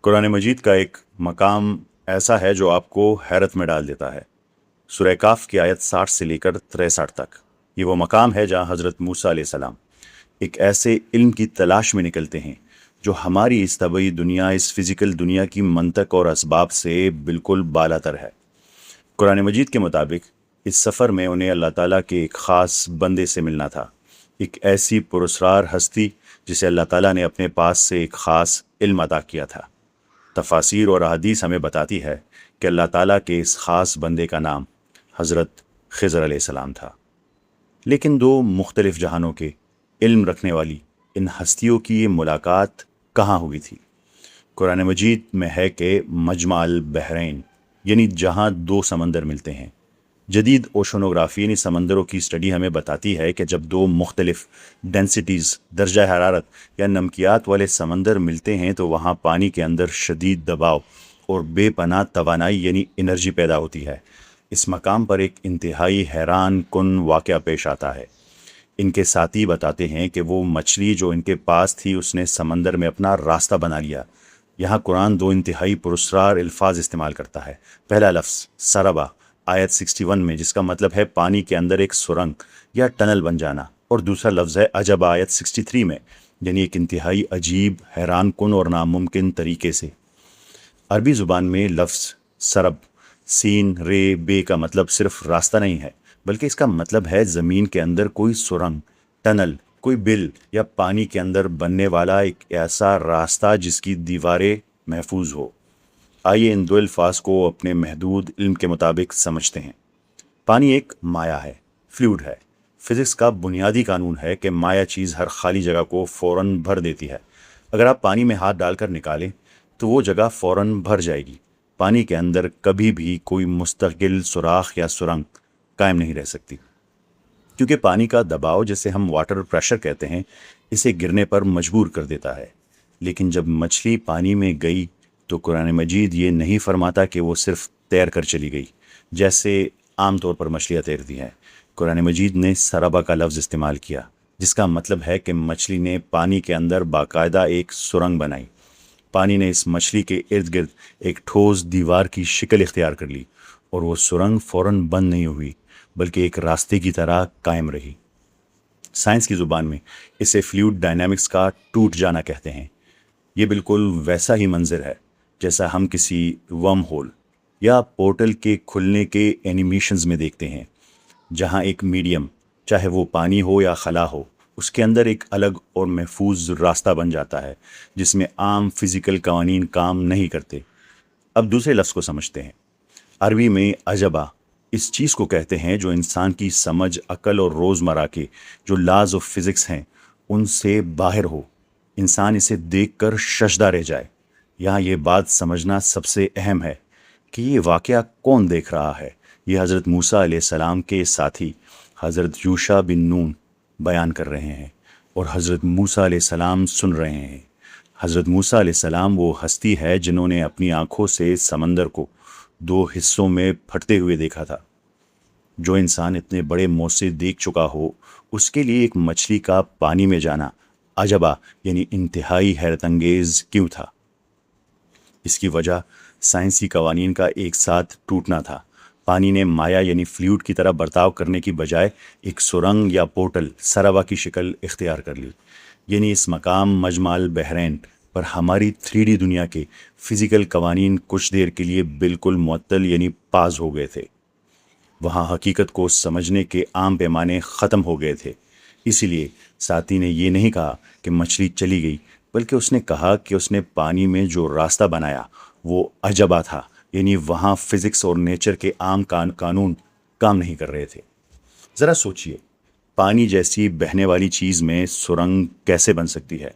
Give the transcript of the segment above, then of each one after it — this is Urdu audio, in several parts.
قرآن مجید کا ایک مقام ایسا ہے جو آپ کو حیرت میں ڈال دیتا ہے۔ سورہ کاف کی آیت 60 سے لے کر 63 تک یہ وہ مقام ہے جہاں حضرت موسیٰ علیہ السلام ایک ایسے علم کی تلاش میں نکلتے ہیں جو ہماری اس طبعی دنیا، اس فزیکل دنیا کی منطق اور اسباب سے بالکل بالا تر ہے۔ قرآن مجید کے مطابق اس سفر میں انہیں اللہ تعالیٰ کے ایک خاص بندے سے ملنا تھا، ایک ایسی پراسرار ہستی جسے اللہ تعالیٰ نے اپنے پاس سے ایک خاص علم عطا کیا تھا۔ تفاسیر اور احادیث ہمیں بتاتی ہے کہ اللہ تعالیٰ کے اس خاص بندے کا نام حضرت خضر علیہ السلام تھا۔ لیکن دو مختلف جہانوں کے علم رکھنے والی ان ہستیوں کی یہ ملاقات کہاں ہوئی تھی؟ قرآن مجید میں ہے کہ مجمع البحرین، یعنی جہاں دو سمندر ملتے ہیں۔ جدید اوشنوگرافی یعنی سمندروں کی اسٹڈی ہمیں بتاتی ہے کہ جب دو مختلف ڈینسٹیز، درجہ حرارت یا نمکیات والے سمندر ملتے ہیں تو وہاں پانی کے اندر شدید دباؤ اور بے پناہ توانائی یعنی انرجی پیدا ہوتی ہے۔ اس مقام پر ایک انتہائی حیران کن واقعہ پیش آتا ہے۔ ان کے ساتھی بتاتے ہیں کہ وہ مچھلی جو ان کے پاس تھی اس نے سمندر میں اپنا راستہ بنا لیا۔ یہاں قرآن دو انتہائی پراسرار الفاظ استعمال کرتا ہے۔ پہلا لفظ سربا آیت 61 میں، جس کا مطلب ہے پانی کے اندر ایک سرنگ یا ٹنل بن جانا، اور دوسرا لفظ ہے عجب آیت 63 میں، یعنی ایک انتہائی عجیب، حیران کن اور ناممکن طریقے سے۔ عربی زبان میں لفظ سرب، سین رے بے کا مطلب صرف راستہ نہیں ہے، بلکہ اس کا مطلب ہے زمین کے اندر کوئی سرنگ، ٹنل، کوئی بل یا پانی کے اندر بننے والا ایک ایسا راستہ جس کی دیواریں محفوظ ہو۔ آئیے ان دو الفاظ کو اپنے محدود علم کے مطابق سمجھتے ہیں۔ پانی ایک مایع ہے، فلوئڈ ہے۔ فزکس کا بنیادی قانون ہے کہ مایع چیز ہر خالی جگہ کو فوراً بھر دیتی ہے۔ اگر آپ پانی میں ہاتھ ڈال کر نکالیں تو وہ جگہ فوراً بھر جائے گی۔ پانی کے اندر کبھی بھی کوئی مستقل سوراخ یا سرنگ قائم نہیں رہ سکتی، کیونکہ پانی کا دباؤ، جسے ہم واٹر پریشر کہتے ہیں، اسے گرنے پر مجبور کر دیتا ہے۔ لیکن جب مچھلی پانی میں گئی تو قرآن مجید یہ نہیں فرماتا کہ وہ صرف تیر کر چلی گئی جیسے عام طور پر مچھلیاں تیرتی ہیں۔ قرآن مجید نے سرابا کا لفظ استعمال کیا، جس کا مطلب ہے کہ مچھلی نے پانی کے اندر باقاعدہ ایک سرنگ بنائی۔ پانی نے اس مچھلی کے ارد گرد ایک ٹھوس دیوار کی شکل اختیار کر لی، اور وہ سرنگ فوراً بند نہیں ہوئی بلکہ ایک راستے کی طرح قائم رہی۔ سائنس کی زبان میں اسے فلوئڈ ڈائنامکس کا ٹوٹ جانا کہتے ہیں۔ یہ بالکل ویسا ہی منظر ہے جیسا ہم کسی ورم ہول یا پورٹل کے کھلنے کے اینیمیشنز میں دیکھتے ہیں، جہاں ایک میڈیم، چاہے وہ پانی ہو یا خلا ہو، اس کے اندر ایک الگ اور محفوظ راستہ بن جاتا ہے جس میں عام فزیکل قوانین کام نہیں کرتے۔ اب دوسرے لفظ کو سمجھتے ہیں۔ عربی میں عجبہ اس چیز کو کہتے ہیں جو انسان کی سمجھ، عقل اور روزمرہ کے جو لاز آف فزکس ہیں ان سے باہر ہو، انسان اسے دیکھ کر ششدر رہ جائے۔ یہاں یہ بات سمجھنا سب سے اہم ہے کہ یہ واقعہ کون دیکھ رہا ہے۔ یہ حضرت موسیٰ علیہ السلام کے ساتھی حضرت یوشع بن نون بیان کر رہے ہیں، اور حضرت موسیٰ علیہ السلام سن رہے ہیں۔ حضرت موسیٰ علیہ السلام وہ ہستی ہے جنہوں نے اپنی آنکھوں سے سمندر کو دو حصوں میں پھٹتے ہوئے دیکھا تھا۔ جو انسان اتنے بڑے موضوع دیکھ چکا ہو، اس کے لیے ایک مچھلی کا پانی میں جانا عجبہ یعنی انتہائی حیرت انگیز کیوں تھا؟ اس کی وجہ سائنسی قوانین کا ایک ساتھ ٹوٹنا تھا۔ پانی نے مایع یعنی فلوئڈ کی طرح برتاؤ کرنے کی بجائے ایک سرنگ یا پورٹل، سرابا کی شکل اختیار کر لی۔ یعنی اس مقام مجمع البحرین پر ہماری 3D دنیا کے فزیکل قوانین کچھ دیر کے لیے بالکل معطل یعنی پاز ہو گئے تھے۔ وہاں حقیقت کو سمجھنے کے عام پیمانے ختم ہو گئے تھے۔ اسی لیے ساتھی نے یہ نہیں کہا کہ مچھلی چلی گئی، بلکہ اس نے کہا کہ اس نے پانی میں جو راستہ بنایا وہ عجبہ تھا، یعنی وہاں فزکس اور نیچر کے عام قانون کام نہیں کر رہے تھے۔ ذرا سوچئے، پانی جیسی بہنے والی چیز میں سرنگ کیسے بن سکتی ہے،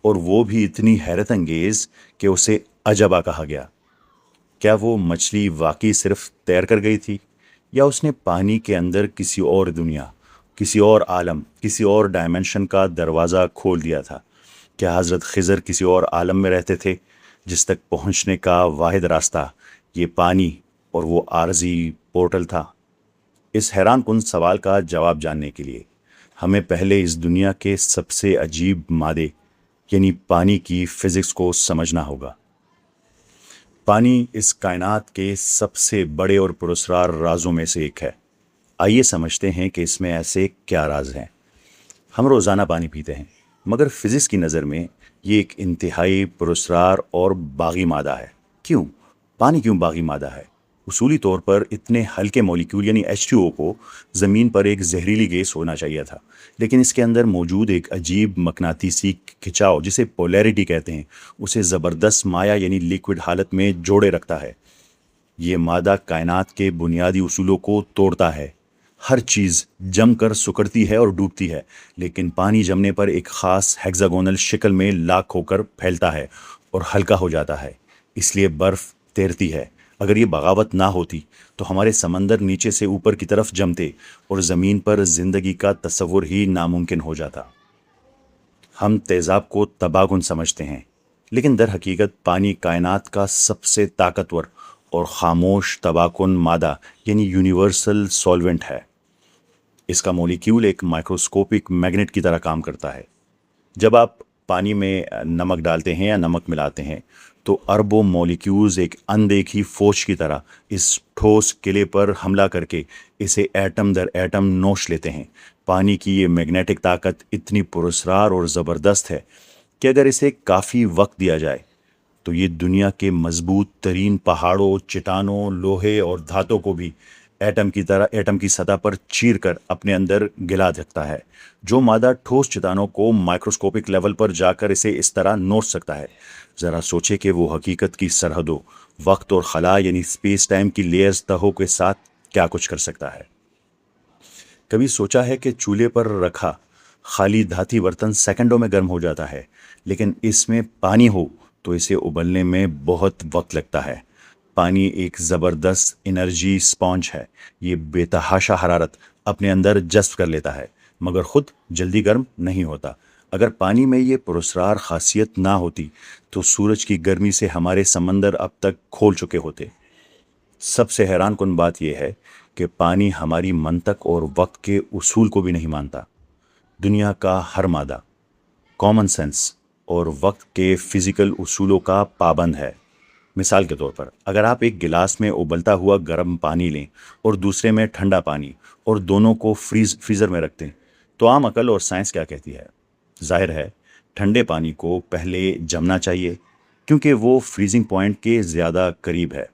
اور وہ بھی اتنی حیرت انگیز کہ اسے عجبہ کہا گیا؟ کیا وہ مچھلی واقعی صرف تیر کر گئی تھی، یا اس نے پانی کے اندر کسی اور دنیا، کسی اور عالم، کسی اور ڈائمنشن کا دروازہ کھول دیا تھا؟ کیا حضرت خضر کسی اور عالم میں رہتے تھے جس تک پہنچنے کا واحد راستہ یہ پانی اور وہ عارضی پورٹل تھا؟ اس حیران کن سوال کا جواب جاننے کے لیے ہمیں پہلے اس دنیا کے سب سے عجیب مادے یعنی پانی کی فزکس کو سمجھنا ہوگا۔ پانی اس کائنات کے سب سے بڑے اور پراسرار رازوں میں سے ایک ہے۔ آئیے سمجھتے ہیں کہ اس میں ایسے کیا راز ہیں۔ ہم روزانہ پانی پیتے ہیں، مگر فزکس کی نظر میں یہ ایک انتہائی پراسرار اور باغی مادہ ہے۔ کیوں؟ پانی کیوں باغی مادہ ہے؟ اصولی طور پر اتنے ہلکے مولیکیول یعنی H2O کو زمین پر ایک زہریلی گیس ہونا چاہیے تھا، لیکن اس کے اندر موجود ایک عجیب مقناطیسی کھچاؤ جسے پولیرٹی کہتے ہیں اسے زبردست مائع یعنی لیکوڈ حالت میں جوڑے رکھتا ہے۔ یہ مادہ کائنات کے بنیادی اصولوں کو توڑتا ہے۔ ہر چیز جم کر سکڑتی ہے اور ڈوبتی ہے، لیکن پانی جمنے پر ایک خاص ہیگزاگونل شکل میں لاک ہو کر پھیلتا ہے اور ہلکا ہو جاتا ہے۔ اس لیے برف تیرتی ہے۔ اگر یہ بغاوت نہ ہوتی تو ہمارے سمندر نیچے سے اوپر کی طرف جمتے اور زمین پر زندگی کا تصور ہی ناممکن ہو جاتا۔ ہم تیزاب کو تباہ کن سمجھتے ہیں، لیکن در حقیقت پانی کائنات کا سب سے طاقتور اور خاموش تباہ کن مادہ یعنی یونیورسل سولونٹ ہے۔ اس کا مولیکیول ایک مائکروسکوپک میگنیٹ کی طرح کام کرتا ہے۔ جب آپ پانی میں نمک ڈالتے ہیں یا نمک ملاتے ہیں تو اربوں مولیکیولز ایک اندیکھی فوج کی طرح اس ٹھوس قلعے پر حملہ کر کے اسے ایٹم در ایٹم نوش لیتے ہیں۔ پانی کی یہ میگنیٹک طاقت اتنی پراسرار اور زبردست ہے کہ اگر اسے کافی وقت دیا جائے تو یہ دنیا کے مضبوط ترین پہاڑوں، چٹانوں، لوہے اور دھاتوں کو بھی ایٹم کی سطح پر چیر کر اپنے اندر گلا سکتا ہے۔ جو مادہ ٹھوس چٹانوں کو مائکروسکوپک لیول پر جا کر اسے اس طرح نوچ سکتا ہے، ذرا سوچے کہ وہ حقیقت کی سرحدوں، وقت اور خلا یعنی اسپیس ٹائم کی لیئرز تہوں کے ساتھ کیا کچھ کر سکتا ہے۔ کبھی سوچا ہے کہ چولہے پر رکھا خالی دھاتی برتن سیکنڈوں میں گرم ہو جاتا ہے، لیکن اس میں پانی ہو تو اسے ابلنے میں بہت وقت لگتا ہے۔ پانی ایک زبردست انرجی سپانج ہے۔ یہ بے تحاشا حرارت اپنے اندر جذب کر لیتا ہے، مگر خود جلدی گرم نہیں ہوتا۔ اگر پانی میں یہ پراسرار خاصیت نہ ہوتی تو سورج کی گرمی سے ہمارے سمندر اب تک کھول چکے ہوتے۔ سب سے حیران کن بات یہ ہے کہ پانی ہماری منطق اور وقت کے اصول کو بھی نہیں مانتا۔ دنیا کا ہر مادہ کامن سینس اور وقت کے فزیکل اصولوں کا پابند ہے۔ مثال کے طور پر اگر آپ ایک گلاس میں ابلتا ہوا گرم پانی لیں اور دوسرے میں ٹھنڈا پانی اور دونوں کو فریزر میں رکھتے ہیں تو عام عقل اور سائنس کیا کہتی ہے؟ ظاہر ہے ٹھنڈے پانی کو پہلے جمنا چاہیے کیونکہ وہ فریزنگ پوائنٹ کے زیادہ قریب ہے،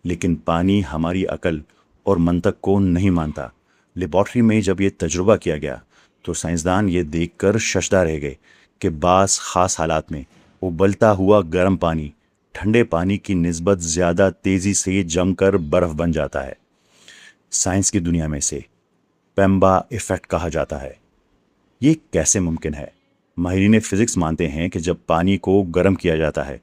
لیکن پانی ہماری عقل اور منطق کو نہیں مانتا۔ لیبارٹری میں جب یہ تجربہ کیا گیا تو سائنسدان یہ دیکھ کر ششدر رہ گئے کہ بعض خاص حالات میں ابلتا ہوا گرم پانی ٹھنڈے پانی کی نسبت زیادہ تیزی سے جم کر برف بن جاتا ہے۔ سائنس کی دنیا میں سے پیمبا ایفیکٹ کہا جاتا ہے۔ یہ کیسے ممکن ہے؟ ماہرین فزکس مانتے ہیں کہ جب پانی کو گرم کیا جاتا ہے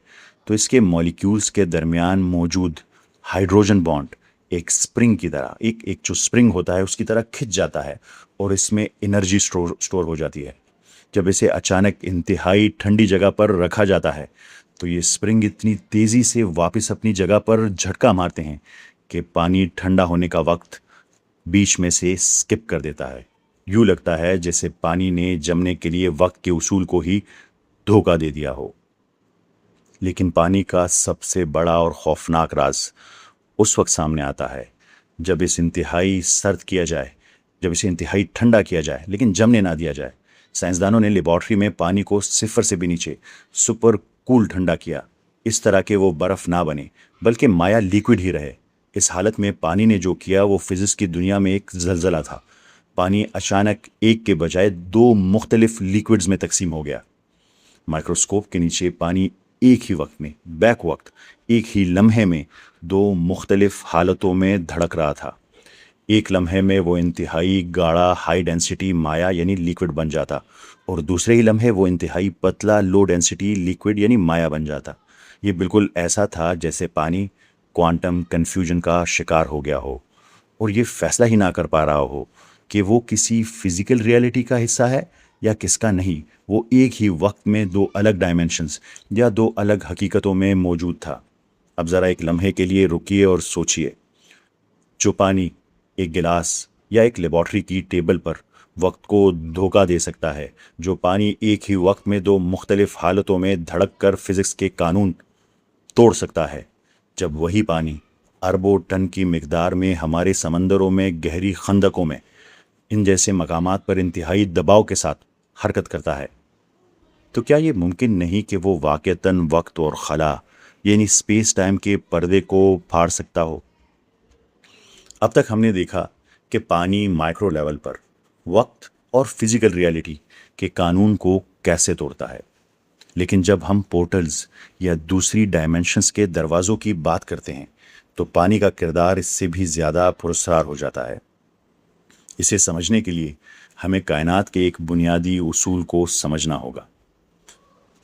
تو اس کے مولیکیولز کے درمیان موجود ہائیڈروجن بانڈ ایک سپرنگ کی طرح ایک جو سپرنگ ہوتا ہے اس کی طرح کھچ جاتا ہے اور اس میں انرجی سٹور ہو جاتی ہے۔ جب اسے اچانک انتہائی ٹھنڈی جگہ پر رکھا جاتا ہے تو یہ سپرنگ اتنی تیزی سے واپس اپنی جگہ پر جھٹکا مارتے ہیں کہ پانی ٹھنڈا ہونے کا وقت بیچ میں سے سکپ کر دیتا ہے۔ یوں لگتا ہے جیسے پانی نے جمنے کے لیے وقت کے اصول کو ہی دھوکہ دے دیا ہو۔ لیکن پانی کا سب سے بڑا اور خوفناک راز اس وقت سامنے آتا ہے جب اسے انتہائی ٹھنڈا کیا جائے لیکن جمنے نہ دیا جائے۔ سائنسدانوں نے لیبارٹری میں پانی کو صفر سے بھی نیچے سپر کول ٹھنڈا کیا، اس طرح کہ وہ برف نہ بنے بلکہ مائع لیکوڈ ہی رہے۔ اس حالت میں پانی نے جو کیا وہ فزکس کی دنیا میں ایک زلزلہ تھا۔ پانی اچانک ایک کے بجائے دو مختلف لیکوڈز میں تقسیم ہو گیا۔ مائکروسکوپ کے نیچے پانی ایک ہی وقت میں ایک ہی لمحے میں دو مختلف حالتوں میں دھڑک رہا تھا۔ ایک لمحے میں وہ انتہائی گاڑھا ہائی ڈینسٹی مائع یعنی لیکوڈ بن جاتا اور دوسرے ہی لمحے وہ انتہائی پتلا لو ڈینسٹی لیکوڈ یعنی مائع بن جاتا۔ یہ بالکل ایسا تھا جیسے پانی کوانٹم کنفیوژن کا شکار ہو گیا ہو اور یہ فیصلہ ہی نہ کر پا رہا ہو کہ وہ کسی فزیکل ریئلٹی کا حصہ ہے یا کس کا نہیں۔ وہ ایک ہی وقت میں دو الگ ڈائمنشنز یا دو الگ حقیقتوں میں موجود تھا۔ اب ذرا ایک لمحے کے لیے رکیے اور سوچئے، جو پانی ایک گلاس یا ایک لیبارٹری کی ٹیبل پر وقت کو دھوکہ دے سکتا ہے، جو پانی ایک ہی وقت میں دو مختلف حالتوں میں دھڑک کر فزکس کے قانون توڑ سکتا ہے، جب وہی پانی اربوں ٹن کی مقدار میں ہمارے سمندروں میں گہری خندقوں میں ان جیسے مقامات پر انتہائی دباؤ کے ساتھ حرکت کرتا ہے، تو کیا یہ ممکن نہیں کہ وہ واقعتاً وقت اور خلا یعنی اسپیس ٹائم کے پردے کو پھاڑ سکتا ہو؟ اب تک ہم نے دیکھا کہ پانی مائکرو لیول پر وقت اور فزیکل ریالٹی کے قانون کو کیسے توڑتا ہے، لیکن جب ہم پورٹلز یا دوسری ڈائمنشنز کے دروازوں کی بات کرتے ہیں تو پانی کا کردار اس سے بھی زیادہ پراسرار ہو جاتا ہے۔ اسے سمجھنے کے لیے ہمیں کائنات کے ایک بنیادی اصول کو سمجھنا ہوگا۔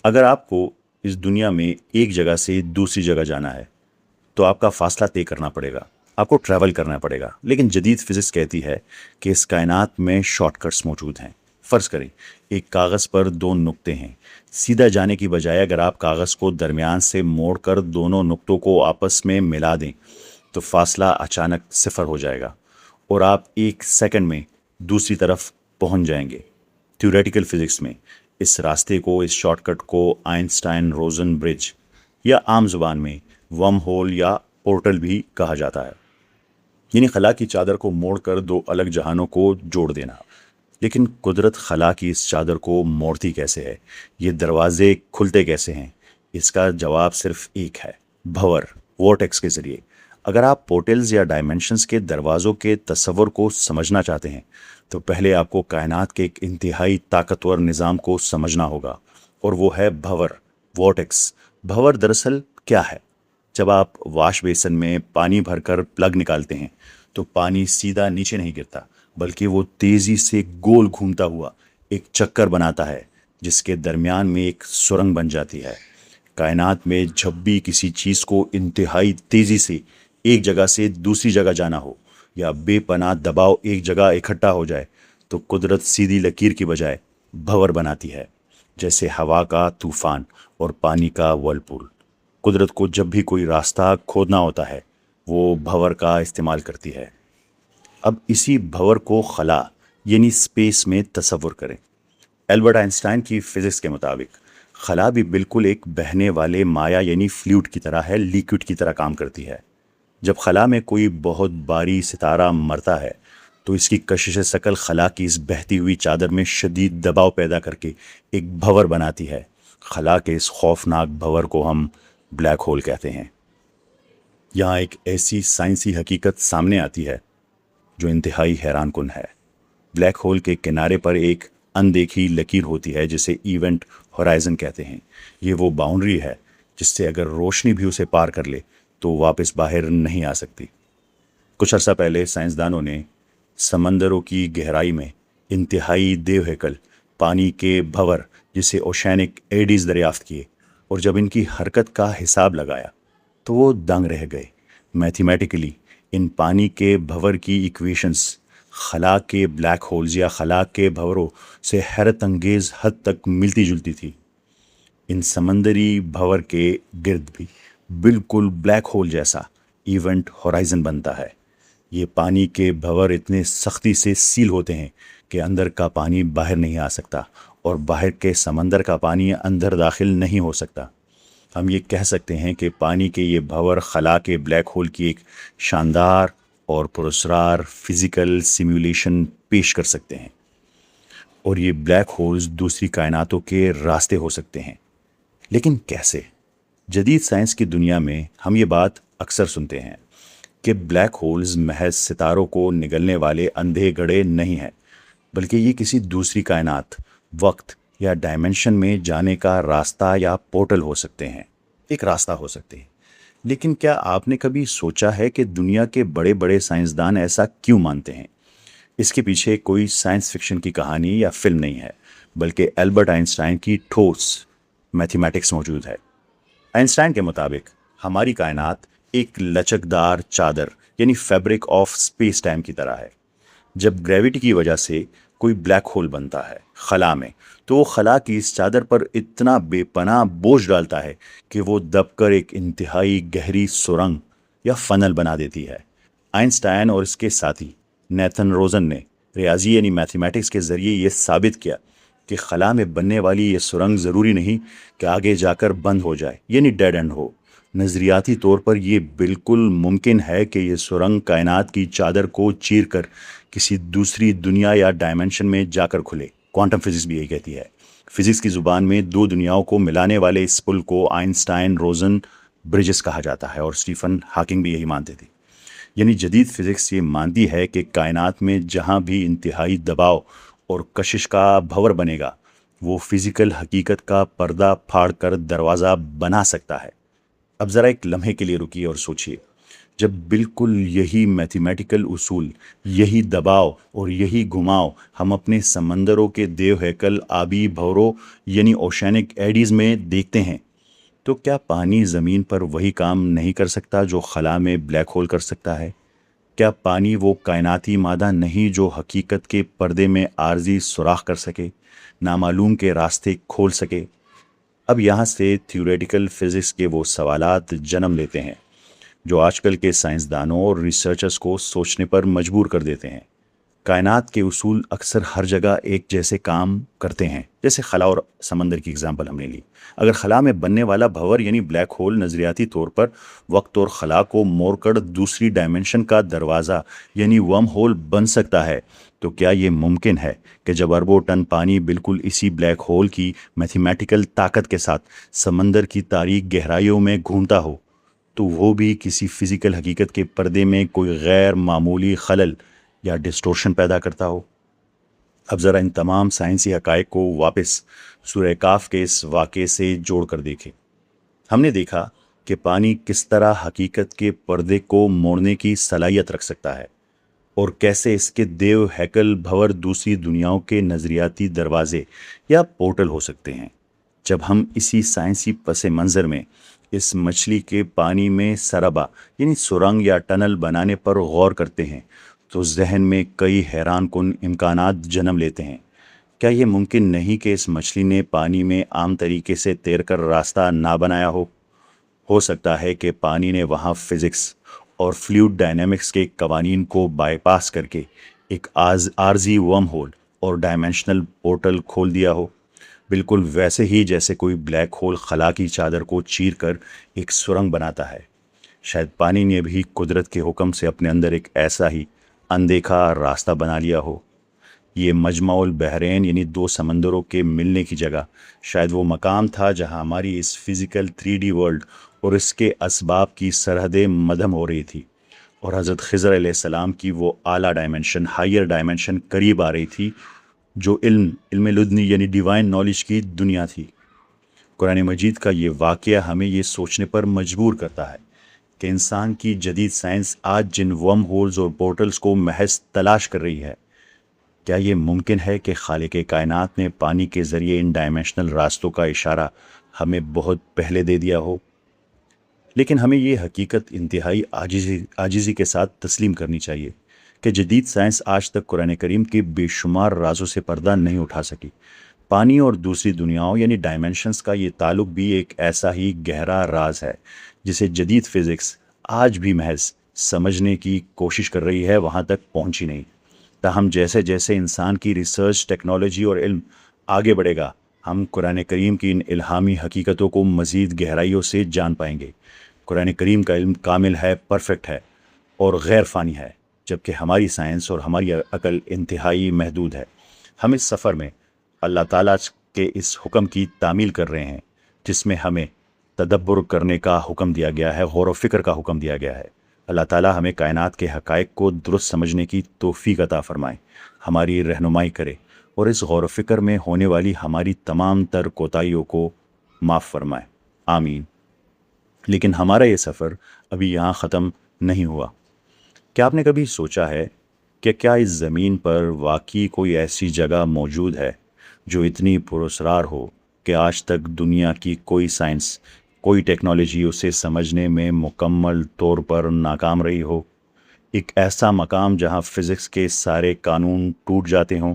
اگر آپ کو اس دنیا میں ایک جگہ سے دوسری جگہ جانا ہے تو آپ کا فاصلہ طے کرنا پڑے گا، آپ کو ٹریول کرنا پڑے گا، لیکن جدید فزکس کہتی ہے کہ اس کائنات میں شارٹ کٹس موجود ہیں۔ فرض کریں ایک کاغذ پر دو نقطے ہیں، سیدھا جانے کی بجائے اگر آپ کاغذ کو درمیان سے موڑ کر دونوں نقطوں کو آپس میں ملا دیں تو فاصلہ اچانک صفر ہو جائے گا اور آپ ایک سیکنڈ میں دوسری طرف پہنچ جائیں گے۔ تھیوریٹیکل فزکس میں اس راستے کو، اس شارٹ کٹ کو آئنسٹائن روزن برج یا عام زبان میں ورم ہول یا پورٹل بھی کہا جاتا ہے، یعنی خلا کی چادر کو موڑ کر دو الگ جہانوں کو جوڑ دینا۔ لیکن قدرت خلا کی اس چادر کو موڑتی کیسے ہے؟ یہ دروازے کھلتے کیسے ہیں؟ اس کا جواب صرف ایک ہے، بھور، وورٹیکس کے ذریعے۔ اگر آپ پورٹلز یا ڈائمنشنز کے دروازوں کے تصور کو سمجھنا چاہتے ہیں تو پہلے آپ کو کائنات کے ایک انتہائی طاقتور نظام کو سمجھنا ہوگا، اور وہ ہے بھور، وورٹیکس۔ بھور دراصل کیا ہے؟ جب آپ واش بیسن میں پانی بھر کر پلگ نکالتے ہیں تو پانی سیدھا نیچے نہیں گرتا، بلکہ وہ تیزی سے گول گھومتا ہوا ایک چکر بناتا ہے جس کے درمیان میں ایک سرنگ بن جاتی ہے۔ کائنات میں جب بھی کسی چیز کو انتہائی تیزی سے ایک جگہ سے دوسری جگہ جانا ہو یا بے پناہ دباؤ ایک جگہ اکٹھا ہو جائے تو قدرت سیدھی لکیر کی بجائے بھور بناتی ہے، جیسے ہوا کا طوفان اور پانی کا ورلپول۔ قدرت کو جب بھی کوئی راستہ کھودنا ہوتا ہے وہ بھور کا استعمال کرتی ہے۔ اب اسی بھور کو خلا یعنی اسپیس میں تصور کریں۔ البرٹ آئنسٹائن کی فزکس کے مطابق خلا بھی بالکل ایک بہنے والے مائع یعنی فلوئڈ کی طرح ہے، لیکوڈ کی طرح کام کرتی ہے۔ جب خلا میں کوئی بہت باری ستارہ مرتا ہے تو اس کی کشش ثقل خلا کی اس بہتی ہوئی چادر میں شدید دباؤ پیدا کر کے ایک بھور بناتی ہے۔ خلا کے اس خوفناک بھور کو ہم بلیک ہول کہتے ہیں۔ یہاں ایک ایسی سائنسی حقیقت سامنے آتی ہے جو انتہائی حیران کن ہے۔ بلیک ہول کے کنارے پر ایک اندیکھی لکیر ہوتی ہے جسے ایونٹ ہورائزن کہتے ہیں۔ یہ وہ باؤنڈری ہے جس سے اگر روشنی بھی اسے پار کر لے تو واپس باہر نہیں آ سکتی۔ کچھ عرصہ پہلے سائنسدانوں نے سمندروں کی گہرائی میں انتہائی دیو ہیکل پانی کے بھور جسے اوشینک ایڈیز دریافت کیے، اور جب ان کی حرکت کا حساب لگایا تو وہ دنگ رہ گئے۔ میتھمیٹیکلی ان پانی کے بھور کی ایکویشنز خلا کے بلیک ہولز یا خلا کے بھوروں سے حیرت انگیز حد تک ملتی جلتی تھی۔ ان سمندری بھور کے گرد بھی بالکل بلیک ہول جیسا ایونٹ ہورائزن بنتا ہے۔ یہ پانی کے بھور اتنے سختی سے سیل ہوتے ہیں کہ اندر کا پانی باہر نہیں آ سکتا اور باہر کے سمندر کا پانی اندر داخل نہیں ہو سکتا۔ ہم یہ کہہ سکتے ہیں کہ پانی کے یہ بھور خلا کے بلیک ہول کی ایک شاندار اور پراسرار فزیکل سیمولیشن پیش کر سکتے ہیں، اور یہ بلیک ہولز دوسری کائناتوں کے راستے ہو سکتے ہیں۔ لیکن کیسے؟ جدید سائنس کی دنیا میں ہم یہ بات اکثر سنتے ہیں کہ بلیک ہولز محض ستاروں کو نگلنے والے اندھے گڑھے نہیں ہیں، بلکہ یہ کسی دوسری کائنات، وقت یا ڈائمنشن میں جانے کا راستہ یا پورٹل ہو سکتے ہیں، ایک راستہ ہو سکتے ہیں۔ لیکن کیا آپ نے کبھی سوچا ہے کہ دنیا کے بڑے بڑے سائنسدان ایسا کیوں مانتے ہیں؟ اس کے پیچھے کوئی سائنس فکشن کی کہانی یا فلم نہیں ہے، بلکہ البرٹ آئنسٹائن کی ٹھوس میتھمیٹکس موجود ہے۔ آئنسٹائن کے مطابق ہماری کائنات ایک لچکدار چادر یعنی فیبرک آف اسپیس ٹائم کی طرح ہے۔ جب گریوٹی کی وجہ سے کوئی بلیک ہول بنتا ہے خلا میں تو وہ خلا کی اس چادر پر اتنا بے پناہ بوجھ ڈالتا ہے کہ وہ دب کر ایک انتہائی گہری سرنگ یا فنل بنا دیتی ہے۔ آئنسٹائن اور اس کے ساتھی نیتھن روزن نے ریاضی یعنی میتھمیٹکس کے ذریعے یہ ثابت کیا کہ خلا میں بننے والی یہ سرنگ ضروری نہیں کہ آگے جا کر بند ہو جائے، یعنی ڈیڈ اینڈ ہو۔ نظریاتی طور پر یہ بالکل ممکن ہے کہ یہ سرنگ کائنات کی چادر کو چیر کر کسی دوسری دنیا یا ڈائمنشن میں جا کر کھلے۔ کوانٹم فزکس بھی یہی کہتی ہے۔ فزکس کی زبان میں دو دنیاؤں کو ملانے والے اس پل کو آئنسٹائن روزن برجز کہا جاتا ہے، اور اسٹیفن ہاکنگ بھی یہی مانتے تھے۔ یعنی جدید فزکس یہ مانتی ہے کہ کائنات میں جہاں بھی انتہائی دباؤ اور کشش کا بھور بنے گا، وہ فزیکل حقیقت کا پردہ پھاڑ کر دروازہ بنا سکتا ہے۔ اب ذرا ایک لمحے کے لیے رکیے اور سوچیے، جب بالکل یہی میتھمیٹیکل اصول، یہی دباؤ اور یہی گھماؤ ہم اپنے سمندروں کے دیو ہیکل آبی بھوروں یعنی اوشینک ایڈیز میں دیکھتے ہیں، تو کیا پانی زمین پر وہی کام نہیں کر سکتا جو خلا میں بلیک ہول کر سکتا ہے؟ کیا پانی وہ کائناتی مادہ نہیں جو حقیقت کے پردے میں عارضی سوراخ کر سکے، نامعلوم کے راستے کھول سکے؟ اب یہاں سے تھیوریٹیکل فزکس کے وہ سوالات جنم لیتے ہیں جو آج کل کے سائنسدانوں اور ریسرچرز کو سوچنے پر مجبور کر دیتے ہیں۔ کائنات کے اصول اکثر ہر جگہ ایک جیسے کام کرتے ہیں، جیسے خلا اور سمندر کی اگزامپل ہم نے لی۔ اگر خلا میں بننے والا بھنور یعنی بلیک ہول نظریاتی طور پر وقت اور خلا کو موڑ کر دوسری ڈائمنشن کا دروازہ یعنی ورم ہول بن سکتا ہے، تو کیا یہ ممکن ہے کہ جب اربوں ٹن پانی بالکل اسی بلیک ہول کی میتھمیٹیکل طاقت کے ساتھ سمندر کی تاریک گہرائیوں میں گھومتا ہو، تو وہ بھی کسی فزیکل حقیقت کے پردے میں کوئی غیر معمولی خلل یا ڈسٹورشن پیدا کرتا ہو؟ اب ذرا ان تمام سائنسی حقائق کو واپس سورہ کاف کے اس واقعے سے جوڑ کر دیکھیں۔ ہم نے دیکھا کہ پانی کس طرح حقیقت کے پردے کو موڑنے کی صلاحیت رکھ سکتا ہے، اور کیسے اس کے دیو ہیکل بھور دوسری دنیاؤں کے نظریاتی دروازے یا پورٹل ہو سکتے ہیں۔ جب ہم اسی سائنسی پس منظر میں اس مچھلی کے پانی میں سرابا یعنی سرنگ یا ٹنل بنانے پر غور کرتے ہیں، تو ذہن میں کئی حیران کن امکانات جنم لیتے ہیں۔ کیا یہ ممکن نہیں کہ اس مچھلی نے پانی میں عام طریقے سے تیر کر راستہ نہ بنایا ہو سکتا ہے کہ پانی نے وہاں فزکس اور فلوئڈ ڈائنامکس کے قوانین کو بائی پاس کر کے ایک عارضی ورم ہول اور ڈائمینشنل پورٹل کھول دیا ہو، بالکل ویسے ہی جیسے کوئی بلیک ہول خلا کی چادر کو چیر کر ایک سرنگ بناتا ہے۔ شاید پانی نے بھی قدرت کے حکم سے اپنے اندر ایک ایسا ہی اندیکھا راستہ بنا لیا ہو۔ یہ مجمع البحرین یعنی دو سمندروں کے ملنے کی جگہ شاید وہ مقام تھا جہاں ہماری اس فزیکل 3D ورلڈ اور اس کے اسباب کی سرحدیں مدھم ہو رہی تھی، اور حضرت خضر علیہ السلام کی وہ اعلیٰ ڈائمنشن، ہائیر ڈائمنشن قریب آ رہی تھی، جو علم لدنی یعنی ڈیوائن نالج کی دنیا تھی۔ قرآن مجید کا یہ واقعہ ہمیں یہ سوچنے پر مجبور کرتا ہے کہ انسان کی جدید سائنس آج جن ورم ہولز اور پورٹلز کو محض تلاش کر رہی ہے، کیا یہ ممکن ہے کہ خالق کائنات نے پانی کے ذریعے ان ڈائمنشنل راستوں کا اشارہ ہمیں بہت پہلے دے دیا ہو؟ لیکن ہمیں یہ حقیقت انتہائی عاجزی کے ساتھ تسلیم کرنی چاہیے کہ جدید سائنس آج تک قرآن کریم کے بے شمار رازوں سے پردہ نہیں اٹھا سکی۔ پانی اور دوسری دنیاؤں یعنی ڈائمنشنز کا یہ تعلق بھی ایک ایسا ہی گہرا راز ہے جسے جدید فزکس آج بھی محض سمجھنے کی کوشش کر رہی ہے، وہاں تک پہنچی نہیں۔ تاہم جیسے جیسے انسان کی ریسرچ، ٹیکنالوجی اور علم آگے بڑھے گا، ہم قرآن کریم کی ان الہامی حقیقتوں کو مزید گہرائیوں سے جان پائیں گے۔ قرآن کریم کا علم کامل ہے، پرفیکٹ ہے اور غیر فانی ہے، جبکہ ہماری سائنس اور ہماری عقل انتہائی محدود ہے۔ ہم اس سفر میں اللہ تعالیٰ کے اس حکم کی تعمیل کر رہے ہیں جس میں ہمیں تدبر کرنے کا حکم دیا گیا ہے، غور و فکر کا حکم دیا گیا ہے۔ اللہ تعالیٰ ہمیں کائنات کے حقائق کو درست سمجھنے کی توفیق عطا فرمائے، ہماری رہنمائی کرے اور اس غور و فکر میں ہونے والی ہماری تمام تر کوتاہیوں کو معاف فرمائے، آمین۔ لیکن ہمارا یہ سفر ابھی یہاں ختم نہیں ہوا۔ کیا آپ نے کبھی سوچا ہے کہ کیا اس زمین پر واقعی کوئی ایسی جگہ موجود ہے جو اتنی پراسرار ہو کہ آج تک دنیا کی کوئی سائنس، کوئی ٹیکنالوجی اسے سمجھنے میں مکمل طور پر ناکام رہی ہو؟ ایک ایسا مقام جہاں فزکس کے سارے قانون ٹوٹ جاتے ہوں؟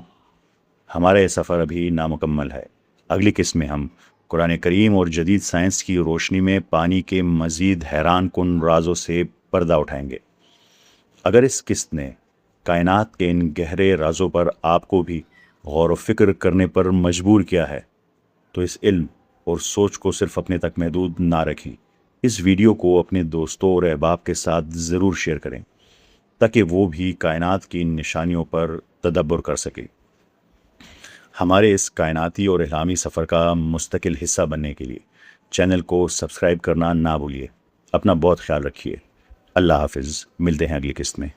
ہمارا یہ سفر ابھی نامکمل ہے۔ اگلی قسط میں ہم قرآن کریم اور جدید سائنس کی روشنی میں پانی کے مزید حیران کن رازوں سے پردہ اٹھائیں گے۔ اگر اس قسط نے کائنات کے ان گہرے رازوں پر آپ کو بھی غور و فکر کرنے پر مجبور کیا ہے، تو اس علم اور سوچ کو صرف اپنے تک محدود نہ رکھیں، اس ویڈیو کو اپنے دوستوں اور احباب کے ساتھ ضرور شیئر کریں تاکہ وہ بھی کائنات کی ان نشانیوں پر تدبر کر سکے۔ ہمارے اس کائناتی اور الہامی سفر کا مستقل حصہ بننے کے لیے چینل کو سبسکرائب کرنا نہ بھولیے۔ اپنا بہت خیال رکھیے۔ اللہ حافظ، ملتے ہیں اگلی قسط میں۔